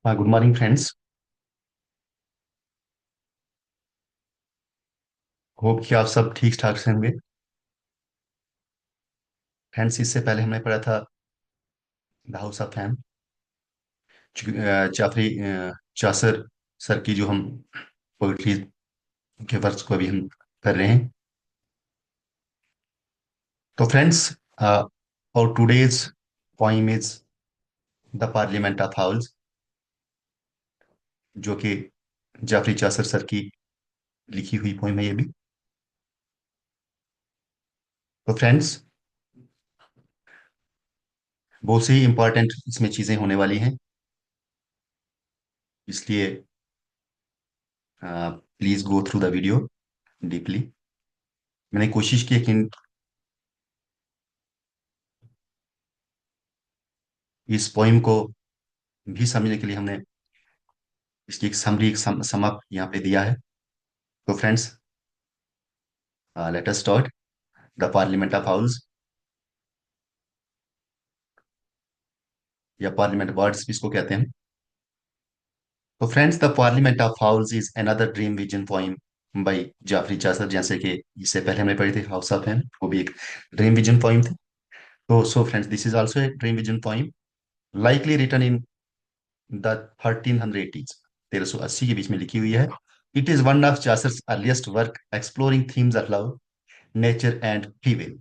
हाँ, good morning friends. Hope कि आप सब ठीक ठाक से होंगे। फ्रेंड्स, इससे पहले हमने पढ़ा था the house of fame, Geoffrey Chaucer sir की जो हम पोइट्री के वर्क्स को अभी हम कर रहे हैं। तो फ्रेंड्स, और today's poem is the parliament of house, जो कि जाफरी चासर सर की लिखी हुई पोइम है ये भी। तो फ्रेंड्स, बहुत सी इंपॉर्टेंट इसमें चीज़ें होने वाली हैं, इसलिए please go through the video deeply. मैंने कोशिश की कि इस पोइम को भी समझने के लिए हमने इसकी एक समरी, एक सम अप यहाँ पे दिया है। तो friends, let us start the parliament of house, या पार्लियामेंट वर्ड्स भी इसको कहते हैं। तो friends, the parliament of house is another dream vision poem by Geoffrey Chaucer. जैसे कि इससे पहले हमने पढ़ी थी हाउस ऑफ एम, वो भी एक ड्रीम विजन पोइम थी। तो so friends, this is also a dream vision poem, likely written in the 1380s, 1380 के बीच में लिखी हुई है। It is one of Chaucer's earliest work exploring themes of love, nature, and female,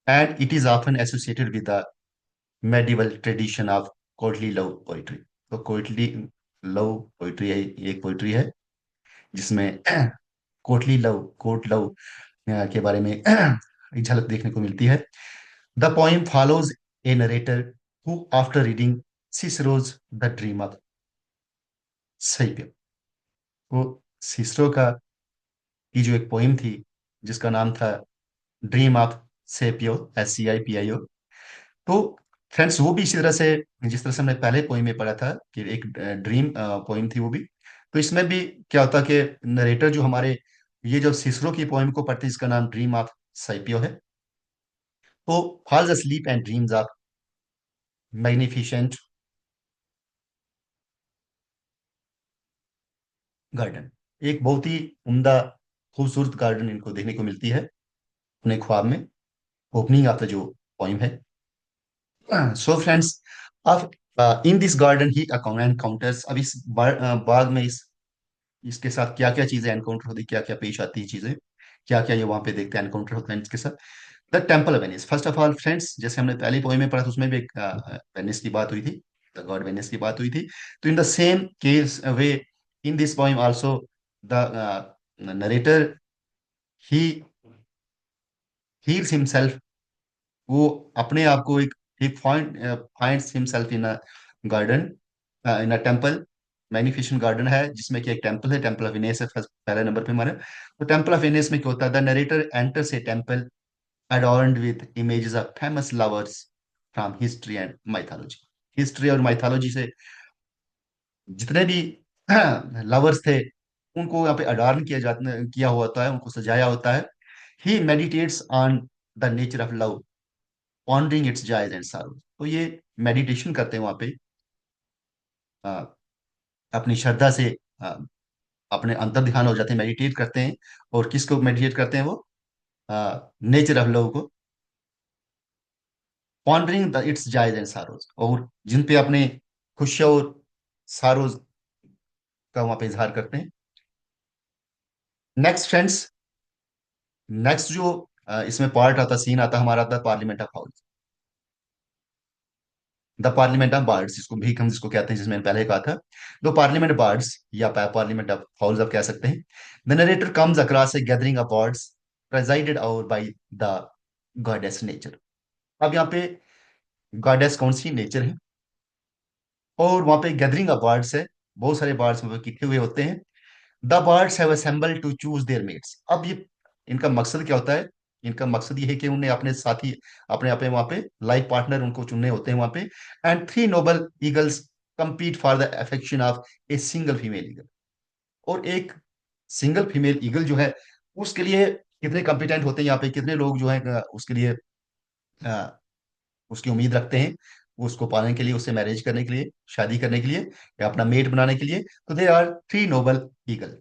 and it is often associated with the medieval tradition of courtly love poetry। तो courtly love poetry है, ये एक पोइट्री है जिसमें courtly love, court love के बारे में एक झलक देखने को मिलती है। The poem follows a narrator who after reading Cicero's the dream of Scipio. वो सिसरो का की जो एक पोइम थी जिसका नाम था ड्रीम ऑफ सेपियो, SCIPIO। तो फ्रेंड्स, वो भी इसी तरह से, जिस तरह से हमने पहले पोइम में पढ़ा था कि एक ड्रीम पोइम थी वो भी। तो इसमें भी क्या होता कि नरेटर जो हमारे, ये जो सिसरो की पोइम को पढ़ते हैं, इसका नाम ड्रीम ऑफ साइपियो है। तो falls asleep and dreams of magnificent garden. एक बहुत ही उम्दा खूबसूरत गार्डन इनको देखने को मिलती है अपने ख्वाब में, ओपनिंग ऑफ द जो पोइम है। सो फ्रेंड्स, अब in this garden he encounters, अब इस बाग में इसके साथ क्या क्या चीजें एनकाउंटर होती, क्या क्या पेश आती है चीजें, क्या क्या ये वहां पे देखते हैं एनकाउंटर होता है इसके साथ। The temple of Venice, first of all friends, जैसे हमने पहली पोएम में पढ़ा था उसमें भी एक वेनिस की बात हुई थी, द गॉड वेनिस की बात हुई थी। तो in the same case way, in this poem also the narrator, he heels himself, वो अपने आप को एक, he finds himself in a garden, in a temple. Magnificent garden है जिसमें कि एक टेम्पल है, टेम्पल ऑफ विनेस है पहले नंबर पे हमारे। तो टेम्पल ऑफ विनेस में क्या होता है, the narrator enters A temple adorned with images of famous lovers from history and mythology। History और माइथोलॉजी से जितने भी लवर्स थे उनको यहाँ पे अडॉर्न किया हुआ होता है, उनको सजाया होता है। He meditates on the nature of love, pondering its joys and sorrows। तो ये मेडिटेशन करते हैं वहां पे, अ, अपनी श्रद्धा से, अ, अपने अंतर ध्यान हो जाते हैं, मेडिटेट करते हैं। और किसको मेडिटेट करते हैं वो, नेचर ऑफ लव को, पॉन्डरिंग द इट्स जायज एंड सारोज, और जिन पे अपने खुशियों और सारोज का वहां पे इजहार करते हैं। नेक्स्ट फ्रेंड्स, नेक्स्ट जो इसमें पार्ट आता, सीन आता हमारा, the parliament of house, the parliament of birds, इसको भी हम जिसको कहते हैं, जिसमें पहले कहा था दो पार्लियामेंट बार्ड्स, या पार्लियामेंट ऑफ हाउस आप कह सकते हैं। The narrator comes across a gathering of birds presided over by the goddess nature. अब यहाँ पे गॉडेस कौन सी, नेचर है, और वहां पे गैदरिंग ऑफ बर्ड्स है, बहुत सारे बर्ड्स वहां पे इकट्ठे हुए होते हैं। The birds have assembled to choose their mates. अब ये इनका मकसद क्या होता है, इनका मकसद ये है कि उन्हें अपने साथी, अपने अपने वहां पे लाइफ पार्टनर उनको चुनने होते हैं वहां पे। And three noble eagles compete for the affection of a single female eagle. और एक सिंगल फीमेल ईगल जो है, उसके लिए कितने कॉम्पिटेंट होते हैं यहाँ पे, कितने लोग जो है उसके लिए अ, उसकी उम्मीद रखते हैं। उसको पाने के लिए, उससे मैरिज करने के लिए, शादी करने के लिए, या अपना मेट बनाने के लिए। तो they are three noble eagle,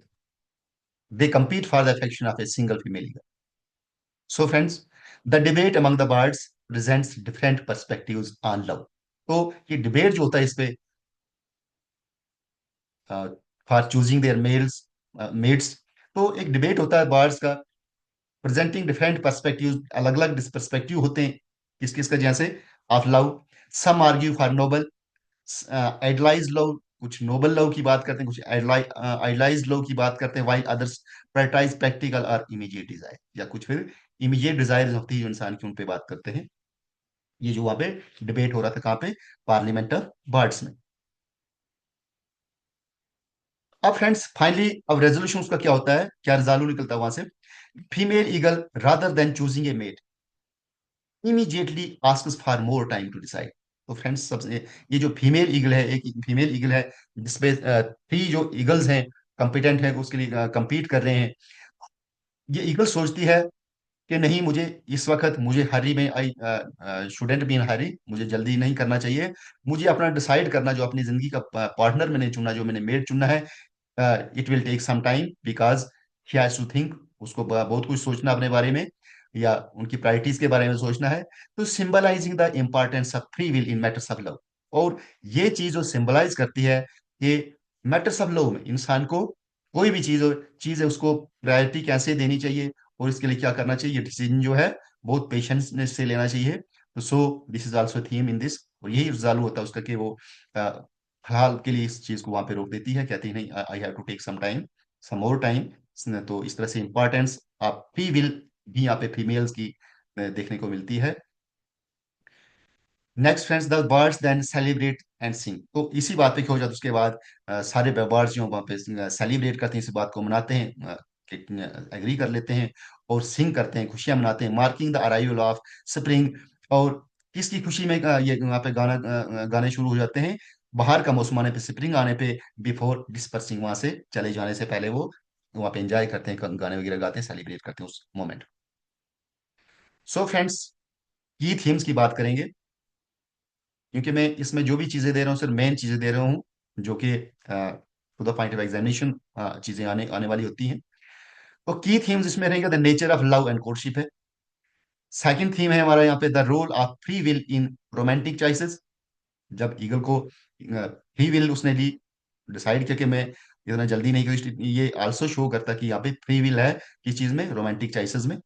they compete for the affection of a single female eagle. So friends, the debate among the birds presents different perspectives on love. तो ये डिबेट जो होता है इस पे, for choosing their males mates, तो एक debate होता है बर्ड्स का, प्रेजेंटिंग डिफरेंट पर्सपेक्टिव, अलग अलग पर्सपेक्टिव होते हैं किस किस का, जैसे of love. Some argue for noble idealize love, कुछ नोबल लव की बात करते हैं, कुछ आइडलाइज लव की बात करते हैं, वाइल अदर्स प्रायोरिटाइज प्रैक्टिकल और इमीडिएट डिजायर, या कुछ फिर इमीडिएट डिजायर होती है जो इंसान की, उन पे बात करते हैं। ये जो वहां पे डिबेट हो रहा था, कहाँ पे, पार्लियामेंट ऑफ बर्ड्स में। अब फ्रेंड्स फाइनली अब रेजोल्यूशन उसका क्या होता है, क्या रिजल्ट निकलता है वहां से। Female eagle rather than choosing a mate immediately asks for more time to decide. तो फ्रेंड्स सबसे, ये जो फीमेल ईगल है, एक फीमेल ईगल है जिसपे थ्री जो ईगल्स हैं कॉम्पिटेंट हैं, उसके लिए compete कर रहे हैं। ये ईगल सोचती है कि नहीं, मुझे इस वक्त, मुझे हरी में, आई शुडेंट बी इन हरी, मुझे जल्दी नहीं करना चाहिए, मुझे अपना डिसाइड करना, जो अपनी जिंदगी का पार्टनर मैंने चुना, जो मैंने मेट चुना है, it will take some time because he has to think, उसको बहुत कुछ सोचना अपने बारे में, या उनकी प्रायोरिटीज के बारे में सोचना है। तो symbolising the importance of free will in matters of love. और ये चीज जो सिंबलाइज करती है कि मैटर्स ऑफ लव में इंसान को कोई भी चीज है उसको प्रायोरिटी कैसे देनी चाहिए, और इसके लिए क्या करना चाहिए, ये डिसीजन जो है बहुत पेशेंस से लेना चाहिए। तो so this is also theme in this, और यही रिजल्ट होता है उसका कि वो फिलहाल के लिए इस चीज को वहां पे रोक देती है, कहती है नहीं, I have to take some time, some more time. तो इस तरह से इंपॉर्टेंस आप फ्री विल भी यहाँ पे फीमेल्स की देखने को मिलती है। Next friends, the birds then celebrate and sing. तो इसी बात पे हो जाता है, उसके बाद सारे बर्ड्स जो वहाँ पे सेलिब्रेट करते हैं, इस बात को मनाते हैं, एग्री कर लेते हैं, और सिंग करते हैं, खुशियां मनाते हैं, marking the arrival of spring. और किसकी खुशी में ये वहाँ पे गाने शुरू हो जाते हैं, बाहर का मौसम आने पे, स्प्रिंग आने पे, बिफोर डिस्पर्सिंग, वहां से चले जाने से पहले वो वहाँ पे एंजॉय करते हैं, गाने वगैरह गाते हैं, सेलिब्रेट करते हैं उस मोमेंट। सो फ्रेंड्स, की थीम्स की बात करेंगे, क्योंकि मैं इसमें जो भी चीजें दे रहा हूँ सिर्फ मेन चीजें दे रहा हूँ, जो कि to the point of examination चीजें आने आने वाली होती हैं। तो की थीम्स इसमें रहेंगे, the nature of love and courtship है। सेकंड थीम है हमारा यहाँ पे, the role of free will in romantic choices. जब ईगल को फ्री विल उसने ली, डिसाइड किया कि मैं इतना जल्दी नहीं करूँ, ये आल्सो शो करता है कि यहाँ पे फ्री विल है किस चीज में, रोमांटिक चॉइसेस में।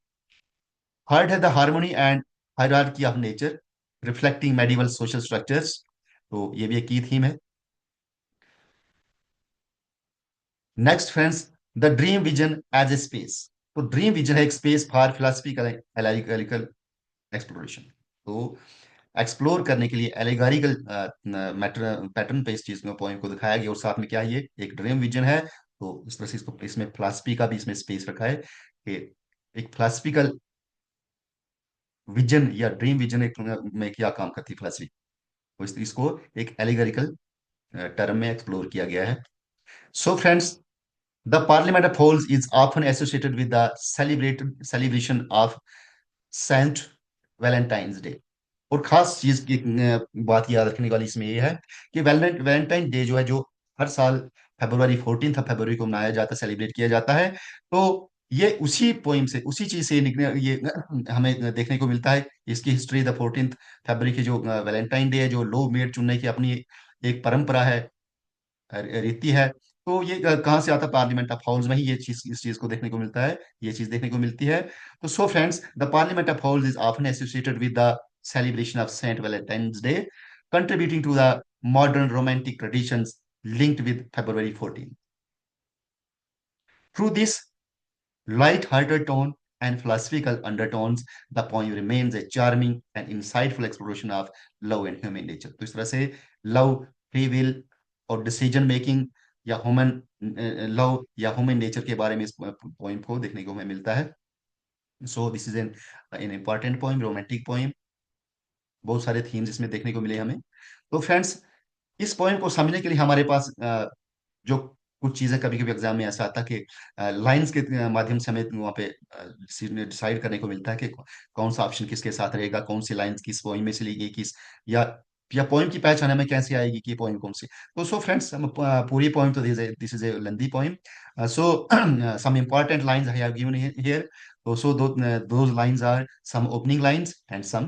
थर्ड है the harmony and hierarchy of nature, reflecting medieval social structures. तो ये भी एक की थीम है। Next friends, the dream vision as a space. तो ड्रीम विजन है एक space for philosophical allegorical exploration. तो एक्सप्लोर करने के लिए एलिगोरिकल मैटर पैटर्न पे इस चीज को, पॉइंट को दिखाया गया, और साथ में क्या है, ये एक ड्रीम विजन है। तो इस तरह से इसको, इसमें फिलोसफी का भी इसमें स्पेस रखा है कि एक फिलोसफिकल विजन या ड्रीम विजन एक में क्या काम करती है फिलोसफी, तो इसको एक एलिगोरिकल टर्म में एक्सप्लोर किया गया है। So friends, the Parliament of Halls is often associated with the celebration of Saint Valentine's Day। और खास चीज की बात याद रखने वाली इसमें ये है कि वैलेंटाइन डे जो है, जो हर साल फरवरी 14 को मनाया जाता है, सेलिब्रेट किया जाता है। तो ये उसी पोइम से, उसी चीज से निकले, ये हमें देखने को मिलता है। इसकी हिस्ट्री, द 14 फरवरी की जो वैलेंटाइन डे है, जो लो मेड चुनने की अपनी एक परंपरा है, रीति है। तो ये कहाँ से आता है, पार्लियामेंट ऑफ हाउस में ही ये चीज, इस चीज को देखने को मिलता है, ये चीज देखने को मिलती है। तो so friends, the parliament of house is often associated with the celebration of Saint Valentine's Day, contributing to the modern romantic traditions linked with February 14th. Through this light-hearted tone and philosophical undertones, the poem remains a charming and insightful exploration of love and human nature। तो इस तरह से love, free will और decision making, या human love या human nature के बारे में इस पोइम को देखने को हमें मिलता है। So this is an an important poem, romantic poem. बहुत सारे थीम्स इसमें देखने को मिले हमें। तो फ्रेंड्स, इस पोइम को समझने के लिए हमारे पास जो कुछ चीजें, कभी कभी एग्जाम में ऐसा आता है कि लाइंस के माध्यम से हमें वहाँ पे डिसाइड करने को मिलता है कि कौन सा ऑप्शन किसके साथ रहेगा, कौन सी लाइंस किस पोइम में से ली गई, किस, या या पोइम की पहचान हमें कैसे आएगी कि पोइम कौन सी। तो सो फ्रेंड्स, हम पूरी पोइम, तो this is a lengthy poem. So some important lines I have given here. तो so those lines are some opening lines and some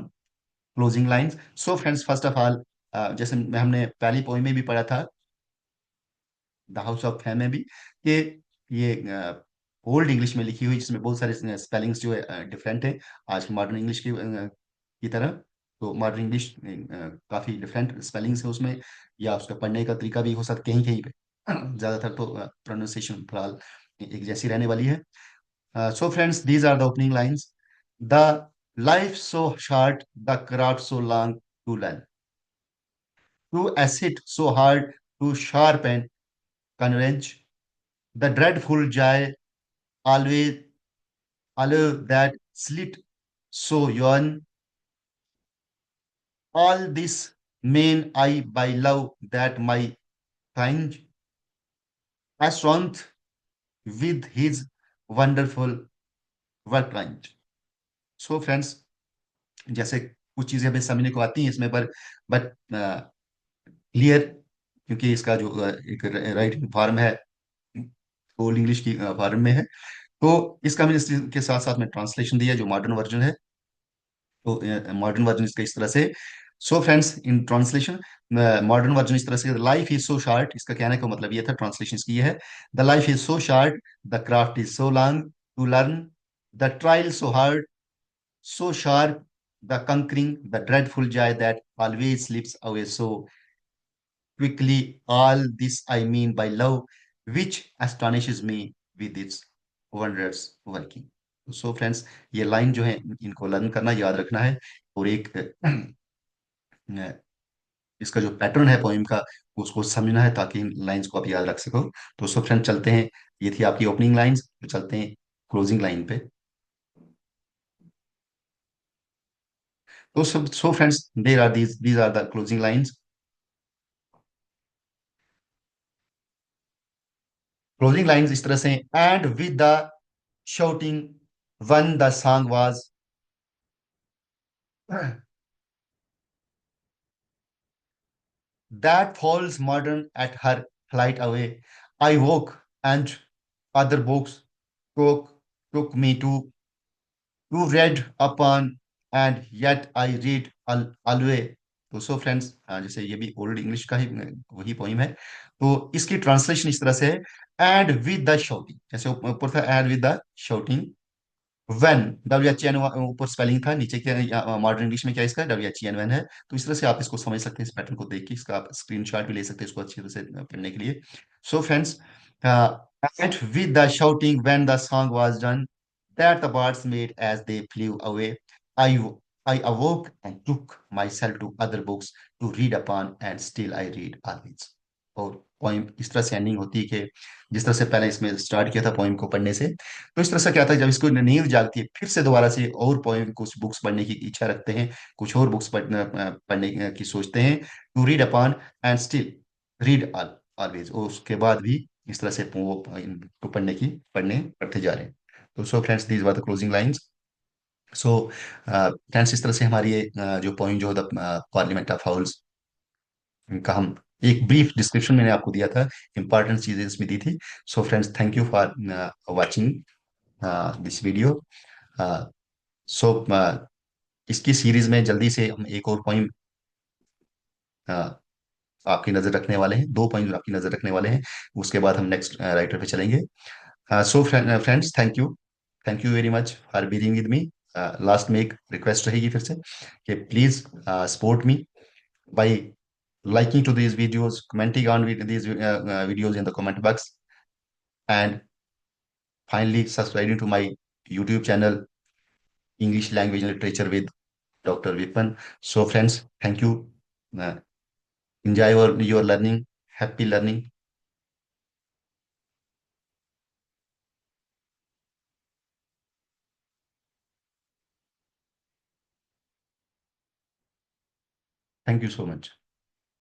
closing lines. So friends, first of all, जैसे हमने पहली poem में भी पढ़ा था, the house of fam में भी, कि ये ओल्ड इंग्लिश में लिखी हुई, जिसमें बहुत सारे स्पेलिंग्स जो है डिफरेंट है आज की मॉडर्न इंग्लिश की तरह। तो मॉडर्न इंग्लिश काफी डिफरेंट स्पेलिंग्स है उसमें, या उसका पढ़ने का तरीका भी हो सकता कहीं कहीं पे। ज्यादातर तो प्रोनाउंसिएशन फिलहाल एक जैसी रहने वाली है। So friends, these are the opening lines. The life so short, the craft so long to learn, to assay so hard, to sharp and converge, the dreadful joy always allow that slit so yawn. All this mean I by love that my kind assurance with his wonderful work kind. So friends, जैसे कुछ चीजें हमें समझने को आती हैं इसमें, पर बट क्लियर, क्योंकि इसका जो एक राइटिंग फॉर्म है ओल्ड इंग्लिश की फॉर्म में है। तो इसका मैंने इसके साथ साथ में ट्रांसलेशन दिया जो मॉडर्न वर्जन है। तो मॉडर्न वर्जन इसका इस तरह से। So friends, in translation, modern version इस तरह से, लाइफ इज सो शार्ट, इसका कहने का मतलब ये था, ट्रांसलेशन इसकी ये है, the life is so short, the craft is so long to learn, the trial so hard, so sharp, the conquering, the dreadful joy that always slips away so quickly. All this I mean by love, which astonishes me with its wondrous working. So friends, ये line जो है इनको learn करना, याद रखना है, और एक इसका जो पैटर्न है पोइम का उसको समझना है, ताकि इन लाइंस को आप याद रख सको। तो सो फ्रेंड, चलते हैं, ये थी आपकी ओपनिंग लाइंस, तो चलते हैं क्लोजिंग लाइन पे। तो so friends, there are these are the closing lines. Closing lines इस तरह से, and with the shouting when the song was that falls modern at her flight away. I woke and other books took, took me to read upon, and yet I read always. तो so friends, जैसे ये भी old English का ही वही poem है। तो इसकी translation इस तरह से है, एंड विद द शouting, जैसे ऊपर था and with the shouting, when, WHEN ऊपर स्पेलिंग था, नीचे क्या मॉडर्न इंग्लिश में क्या इसका WHEN वेन है। तो इस तरह से आप इसको समझ सकते हैं, इस पैटर्न को देख के इसका आप स्क्रीनशॉट भी ले सकते हैं इसको अच्छी तरह से पढ़ने के लिए। So friends, at with the shouting when the song was done, that the birds made as they flew away, I I awoke and took myself to other books to read upon, and still I read always. और poem इस तरह से ending होती है कि जिस तरह से पहले इसमें स्टार्ट किया था पोइम को पढ़ने से, तो इस तरह से क्या था, जब इसको नींद जागती है फिर से दोबारा से और पोएम, कुछ बुक्स पढ़ने की इच्छा रखते हैं, कुछ और बुक्स पढ़ने की सोचते हैं, to read upon and still read always, और उसके बाद भी इस तरह से वो इनको पढ़ने पढ़ते जा रहे हैं। तो so friends, these were the closing lines. So friends, इस तरह से हमारी ये जो पोइम जो द पार्लियामेंट ऑफ हाउस का हम एक ब्रीफ डिस्क्रिप्शन मैंने आपको दिया था, इंपॉर्टेंट चीजें इसमें दी थी। So friends, thank you for watching this video. So इसकी सीरीज में जल्दी से हम एक और पोइम आपकी नजर रखने वाले हैं, दो पोइम आपकी नजर रखने वाले हैं, उसके बाद हम नेक्स्ट राइटर पे चलेंगे। So friends, thank you very much for being with me. Last में एक रिक्वेस्ट रहेगी फिर से, कि please support me by liking to these videos, commenting on these videos in the comment box, and finally subscribing to my YouTube channel, English Language and Literature with Dr. Vipan. So friends, thank you. Uh, enjoy your learning. Happy learning. Thank you so much.